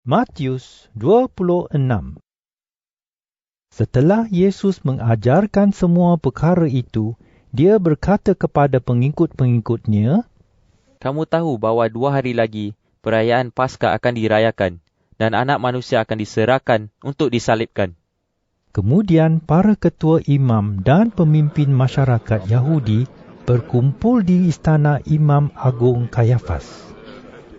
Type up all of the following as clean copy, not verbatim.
Matius 26. Setelah Yesus mengajarkan semua perkara itu, dia berkata kepada pengikut-pengikutnya, "Kamu tahu bahawa 2 hari lagi perayaan Paskah akan dirayakan dan Anak Manusia akan diserahkan untuk disalibkan." Kemudian para ketua imam dan pemimpin masyarakat Yahudi berkumpul di istana Imam Agung Kayafas.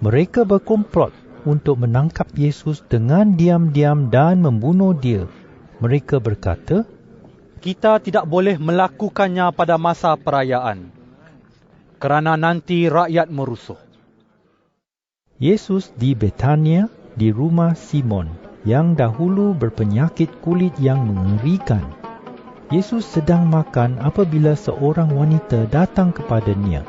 Mereka berkomplot untuk menangkap Yesus dengan diam-diam dan membunuh dia. Mereka berkata, "Kita tidak boleh melakukannya pada masa perayaan, kerana nanti rakyat merusuh." Yesus di Betania, di rumah Simon, yang dahulu berpenyakit kulit yang mengerikan. Yesus sedang makan apabila seorang wanita datang kepadanya.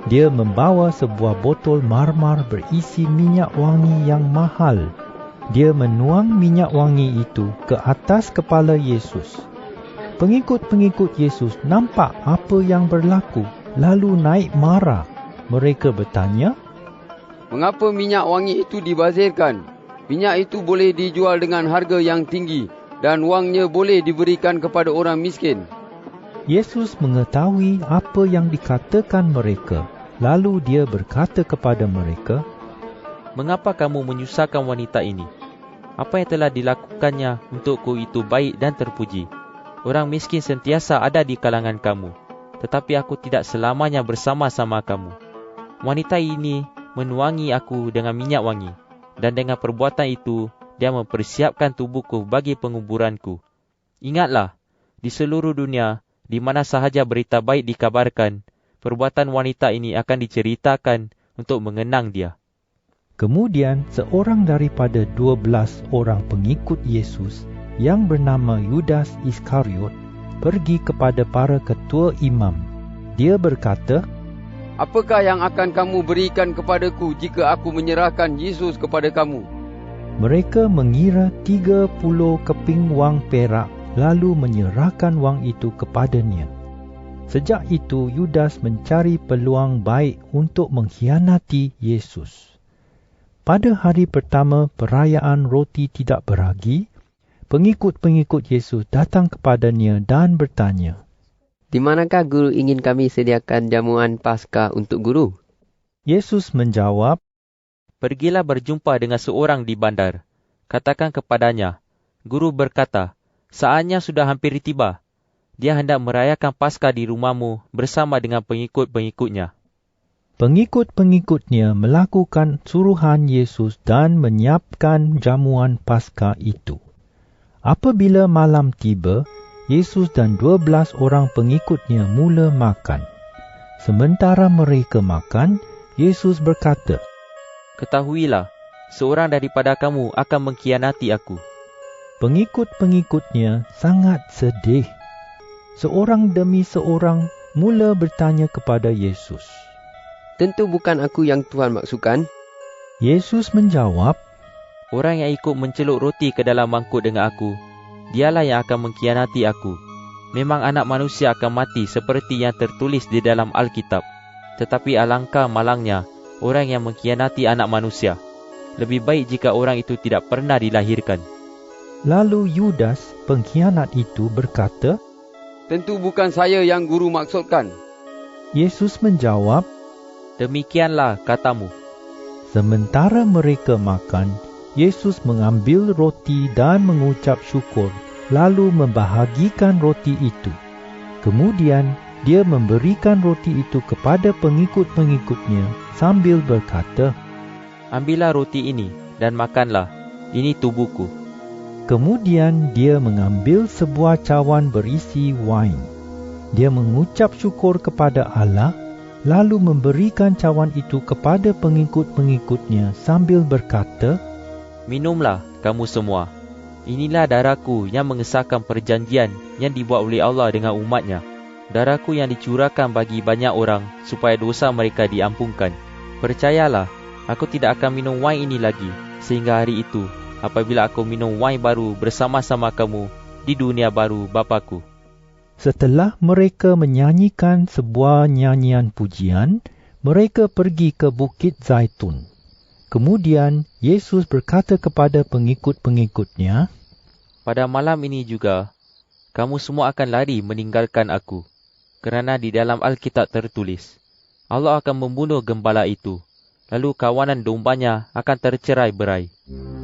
Dia membawa sebuah botol marmar berisi minyak wangi yang mahal. Dia menuang minyak wangi itu ke atas kepala Yesus. Pengikut-pengikut Yesus nampak apa yang berlaku, lalu naik marah. Mereka bertanya, "Mengapa minyak wangi itu dibazirkan? Minyak itu boleh dijual dengan harga yang tinggi dan wangnya boleh diberikan kepada orang miskin." Yesus mengetahui apa yang dikatakan mereka. Lalu dia berkata kepada mereka, "Mengapa kamu menyusahkan wanita ini? Apa yang telah dilakukannya untukku itu baik dan terpuji. Orang miskin sentiasa ada di kalangan kamu, tetapi aku tidak selamanya bersama-sama kamu. Wanita ini menuangi aku dengan minyak wangi, dan dengan perbuatan itu dia mempersiapkan tubuhku bagi penguburanku. Ingatlah, di seluruh dunia, di mana sahaja berita baik dikabarkan, perbuatan wanita ini akan diceritakan untuk mengenang dia." Kemudian seorang daripada 12 orang pengikut Yesus yang bernama Yudas Iskariot pergi kepada para ketua imam. Dia berkata, "Apakah yang akan kamu berikan kepadaku jika aku menyerahkan Yesus kepada kamu?" Mereka mengira 30 keping wang perak, lalu menyerahkan wang itu kepadanya. Sejak itu Yudas mencari peluang baik untuk mengkhianati Yesus. Pada hari pertama perayaan roti tidak beragi, pengikut-pengikut Yesus datang kepadanya dan bertanya, "Di manakah guru ingin kami sediakan jamuan Paskah untuk guru?" Yesus menjawab, "Pergilah berjumpa dengan seorang di bandar. Katakan kepadanya, Guru berkata, saatnya sudah hampir tiba. Dia hendak merayakan Paskah di rumahmu bersama dengan pengikut-pengikutnya." Pengikut-pengikutnya melakukan suruhan Yesus dan menyiapkan jamuan Paskah itu. Apabila malam tiba, Yesus dan 12 orang pengikutnya mula makan. Sementara mereka makan, Yesus berkata, "Ketahuilah, seorang daripada kamu akan mengkhianati aku." Pengikut-pengikutnya sangat sedih. Seorang demi seorang mula bertanya kepada Yesus. "Tentu bukan aku yang Tuhan maksudkan." Yesus menjawab, "Orang yang ikut mencelup roti ke dalam mangkuk dengan aku, dialah yang akan mengkhianati aku. Memang Anak Manusia akan mati seperti yang tertulis di dalam Alkitab. Tetapi alangkah malangnya orang yang mengkhianati Anak Manusia. Lebih baik jika orang itu tidak pernah dilahirkan." Lalu Yudas, pengkhianat itu, berkata, "Tentu bukan saya yang guru maksudkan." Yesus menjawab, "Demikianlah katamu." Sementara mereka makan, Yesus mengambil roti dan mengucap syukur, lalu membahagikan roti itu. Kemudian dia memberikan roti itu kepada pengikut-pengikutnya sambil berkata, "Ambillah roti ini dan makanlah, ini tubuhku." Kemudian dia mengambil sebuah cawan berisi wain. Dia mengucap syukur kepada Allah, lalu memberikan cawan itu kepada pengikut-pengikutnya sambil berkata, "Minumlah kamu semua. Inilah darahku yang mengesahkan perjanjian yang dibuat oleh Allah dengan umatnya. Darahku yang dicurahkan bagi banyak orang supaya dosa mereka diampunkan. Percayalah, aku tidak akan minum wain ini lagi sehingga hari itu, apabila aku minum wain baru bersama-sama kamu di dunia baru Bapa-Ku." Setelah mereka menyanyikan sebuah nyanyian pujian, mereka pergi ke Bukit Zaitun. Kemudian Yesus berkata kepada pengikut-pengikutnya, Pada malam ini juga, kamu semua akan lari meninggalkan aku. Kerana di dalam Alkitab tertulis, Allah akan membunuh gembala itu, lalu kawanan dombanya akan tercerai-berai.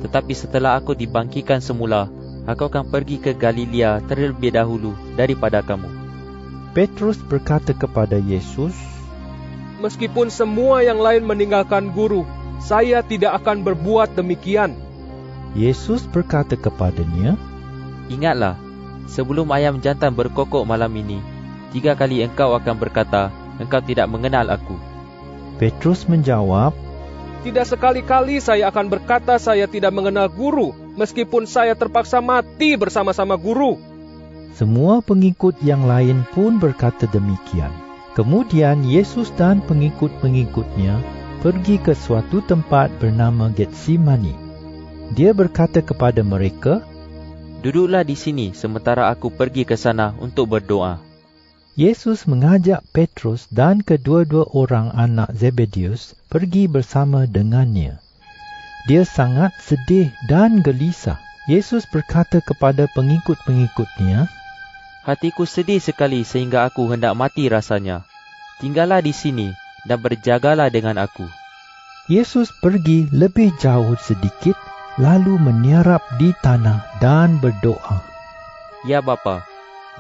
Tetapi setelah aku dibangkitkan semula, aku akan pergi ke Galilea terlebih dahulu daripada kamu. Petrus berkata kepada Yesus, Meskipun semua yang lain meninggalkan guru, saya tidak akan berbuat demikian. Yesus berkata kepadanya, Ingatlah, sebelum ayam jantan berkokok malam ini, 3 kali engkau akan berkata, engkau tidak mengenal aku. Petrus menjawab, Tidak sekali-kali saya akan berkata saya tidak mengenal guru, meskipun saya terpaksa mati bersama-sama guru. Semua pengikut yang lain pun berkata demikian. Kemudian Yesus dan pengikut-pengikutnya pergi ke suatu tempat bernama Getsemani. Dia berkata kepada mereka, Duduklah di sini sementara aku pergi ke sana untuk berdoa. Yesus mengajak Petrus dan kedua-dua orang anak Zebedeus pergi bersama dengannya. Dia sangat sedih dan gelisah. Yesus berkata kepada pengikut-pengikutnya, Hatiku sedih sekali sehingga aku hendak mati rasanya. Tinggallah di sini dan berjagalah dengan aku. Yesus pergi lebih jauh sedikit, lalu meniarap di tanah dan berdoa. Ya Bapa,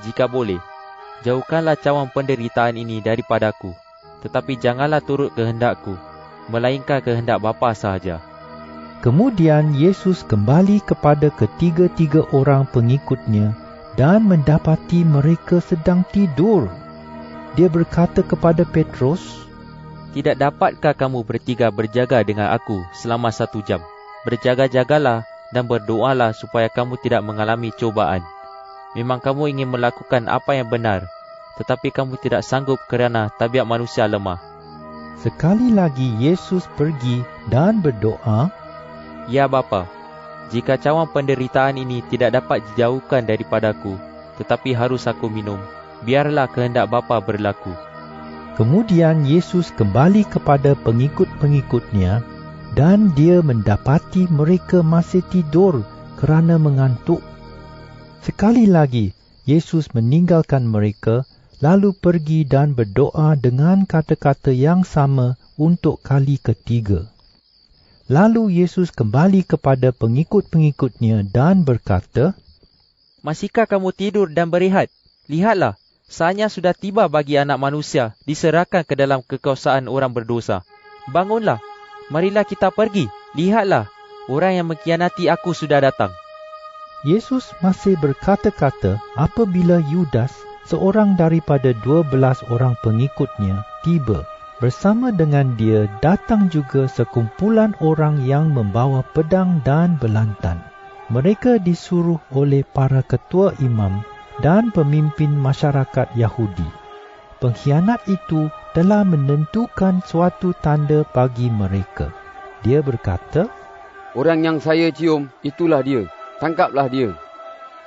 jika boleh, jauhkanlah cawan penderitaan ini daripadaku. Tetapi janganlah turut kehendakku, melainkan kehendak Bapa sahaja. Kemudian Yesus kembali kepada ketiga-tiga orang pengikutnya dan mendapati mereka sedang tidur. Dia berkata kepada Petrus, Tidak dapatkah kamu bertiga berjaga dengan aku selama 1 jam? Berjaga-jagalah dan berdoalah supaya kamu tidak mengalami cobaan. Memang kamu ingin melakukan apa yang benar, tetapi kamu tidak sanggup kerana tabiat manusia lemah. Sekali lagi Yesus pergi dan berdoa, Ya Bapa, jika cawan penderitaan ini tidak dapat dijauhkan daripadaku, tetapi harus aku minum, biarlah kehendak Bapa berlaku. Kemudian Yesus kembali kepada pengikut-pengikutnya dan dia mendapati mereka masih tidur kerana mengantuk. Sekali lagi Yesus meninggalkan mereka lalu pergi dan berdoa dengan kata-kata yang sama untuk kali ketiga. Lalu Yesus kembali kepada pengikut-pengikutnya dan berkata, Masihkah kamu tidur dan berehat? Lihatlah, saatnya sudah tiba bagi anak manusia diserahkan ke dalam kekuasaan orang berdosa. Bangunlah, marilah kita pergi. Lihatlah, orang yang mengkhianati aku sudah datang. Yesus masih berkata-kata apabila Yudas, seorang daripada 12 orang pengikutnya, tiba. Bersama dengan dia datang juga sekumpulan orang yang membawa pedang dan belantan. Mereka disuruh oleh para ketua imam dan pemimpin masyarakat Yahudi. Pengkhianat itu telah menentukan suatu tanda bagi mereka. Dia berkata, Orang yang saya cium, itulah dia. Tangkaplah dia.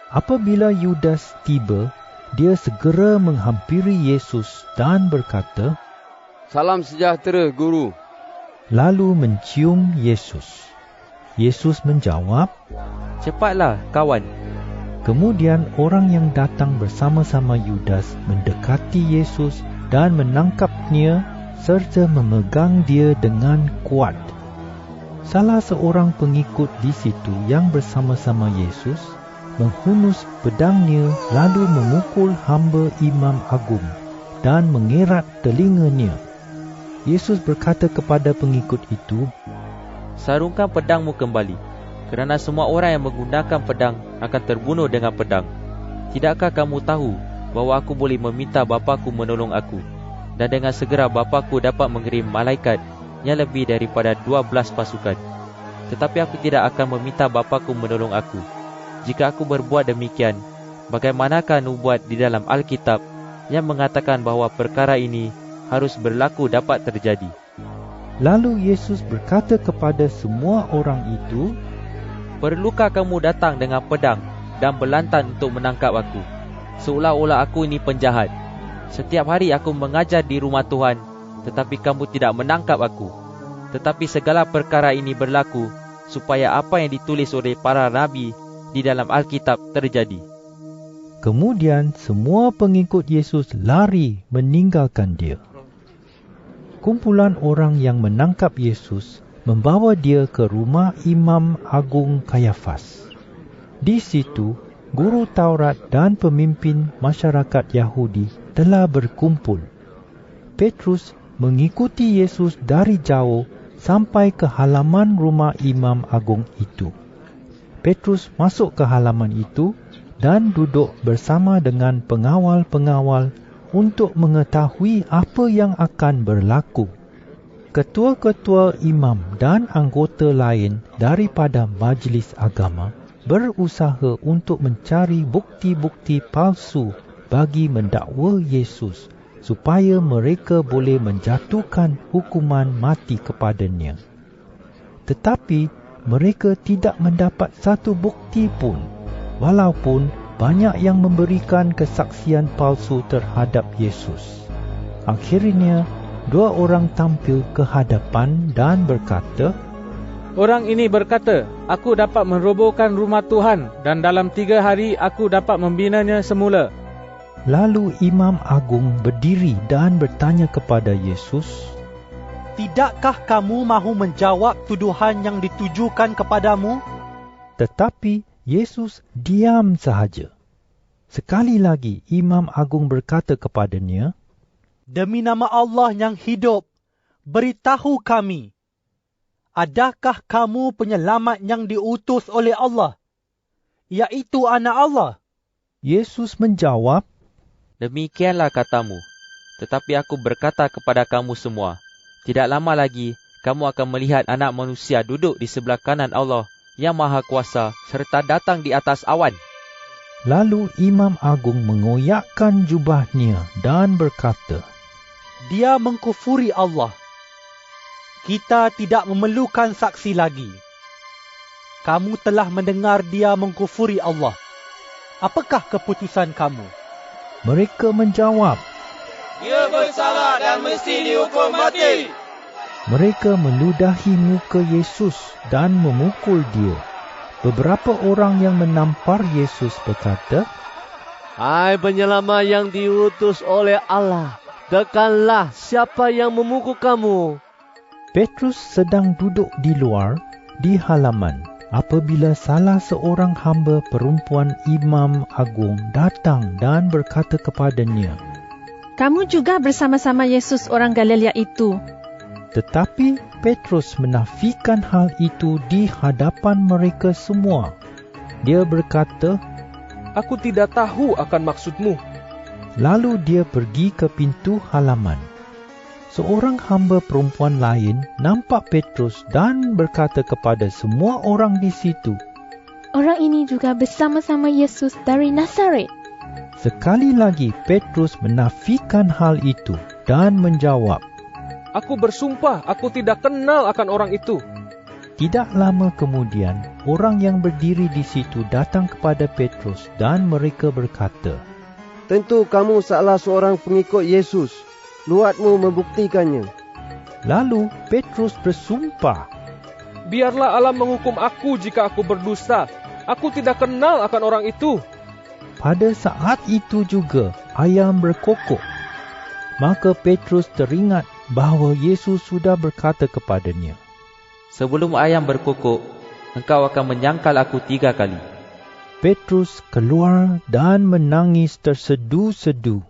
Apabila Yudas tiba, dia segera menghampiri Yesus dan berkata, Salam sejahtera, Guru. lalu mencium Yesus. Yesus menjawab, Cepatlah, kawan. Kemudian orang yang datang bersama-sama Yudas mendekati Yesus dan menangkapnya serta memegang dia dengan kuat. Salah seorang pengikut di situ yang bersama-sama Yesus menghunus pedangnya lalu memukul hamba imam agung dan mengerat telinganya. Yesus berkata kepada pengikut itu, Sarungkan pedangmu kembali, kerana semua orang yang menggunakan pedang akan terbunuh dengan pedang. Tidakkah kamu tahu bahawa aku boleh meminta Bapaku menolong aku, dan dengan segera Bapaku dapat mengirim malaikat yang lebih daripada 12 pasukan? Tetapi aku tidak akan meminta Bapaku menolong aku. Jika aku berbuat demikian, bagaimanakah nubuat di dalam Alkitab yang mengatakan bahawa perkara ini harus berlaku dapat terjadi? Lalu Yesus berkata kepada semua orang itu, Perlukah kamu datang dengan pedang dan belantan untuk menangkap aku, seolah-olah aku ini penjahat? Setiap hari aku mengajar di rumah Tuhan, tetapi kamu tidak menangkap aku. Tetapi segala perkara ini berlaku supaya apa yang ditulis oleh para nabi di dalam Alkitab terjadi. Kemudian semua pengikut Yesus lari meninggalkan dia. Kumpulan orang yang menangkap Yesus membawa dia ke rumah Imam Agung Kayafas. Di situ, guru Taurat dan pemimpin masyarakat Yahudi telah berkumpul. Petrus mengikuti Yesus dari jauh sampai ke halaman rumah Imam Agung itu. Petrus masuk ke halaman itu dan duduk bersama dengan pengawal-pengawal untuk mengetahui apa yang akan berlaku. Ketua-ketua imam dan anggota lain daripada majlis agama berusaha untuk mencari bukti-bukti palsu bagi mendakwa Yesus supaya mereka boleh menjatuhkan hukuman mati kepadanya. Tetapi mereka tidak mendapat satu bukti pun, walaupun banyak yang memberikan kesaksian palsu terhadap Yesus. Akhirnya, dua orang tampil ke hadapan dan berkata, Orang ini berkata, aku dapat merobohkan rumah Tuhan dan dalam 3 hari aku dapat membinanya semula. Lalu Imam Agung berdiri dan bertanya kepada Yesus, Tidakkah kamu mahu menjawab tuduhan yang ditujukan kepadamu? Tetapi Yesus diam sahaja. Sekali lagi Imam Agung berkata kepadanya, Demi nama Allah yang hidup, beritahu kami, adakah kamu penyelamat yang diutus oleh Allah, iaitu Anak Allah? Yesus menjawab, Demikianlah katamu. Tetapi aku berkata kepada kamu semua, tidak lama lagi kamu akan melihat Anak Manusia duduk di sebelah kanan Allah yang Maha Kuasa serta datang di atas awan. Lalu Imam Agung mengoyakkan jubahnya dan berkata, Dia mengkufuri Allah. Kita tidak memerlukan saksi lagi. Kamu telah mendengar dia mengkufuri Allah. Apakah keputusan kamu? Mereka menjawab, Dia bersalah dan mesti dihukum mati. Mereka meludahi muka Yesus dan memukul dia. Beberapa orang yang menampar Yesus berkata, Hai penyelamat yang diutus oleh Allah, tekanlah siapa yang memukul kamu. Petrus sedang duduk di luar, di halaman, apabila salah seorang hamba perempuan Imam Agung datang dan berkata kepadanya, Kamu juga bersama-sama Yesus orang Galilea itu. Tetapi Petrus menafikan hal itu di hadapan mereka semua. Dia berkata, Aku tidak tahu akan maksudmu. Lalu dia pergi ke pintu halaman. Seorang hamba perempuan lain nampak Petrus dan berkata kepada semua orang di situ, Orang ini juga bersama-sama Yesus dari Nazaret. Sekali lagi Petrus menafikan hal itu dan menjawab, Aku bersumpah, aku tidak kenal akan orang itu. Tidak lama kemudian, orang yang berdiri di situ datang kepada Petrus dan mereka berkata, Tentu kamu salah seorang pengikut Yesus. Luatmu membuktikannya. Lalu Petrus bersumpah, Biarlah Allah menghukum aku jika aku berdusta. Aku tidak kenal akan orang itu. Pada saat itu juga ayam berkokok. Maka Petrus teringat bahawa Yesus sudah berkata kepadanya, Sebelum ayam berkokok, engkau akan menyangkal aku 3 kali. Petrus keluar dan menangis tersedu-sedu.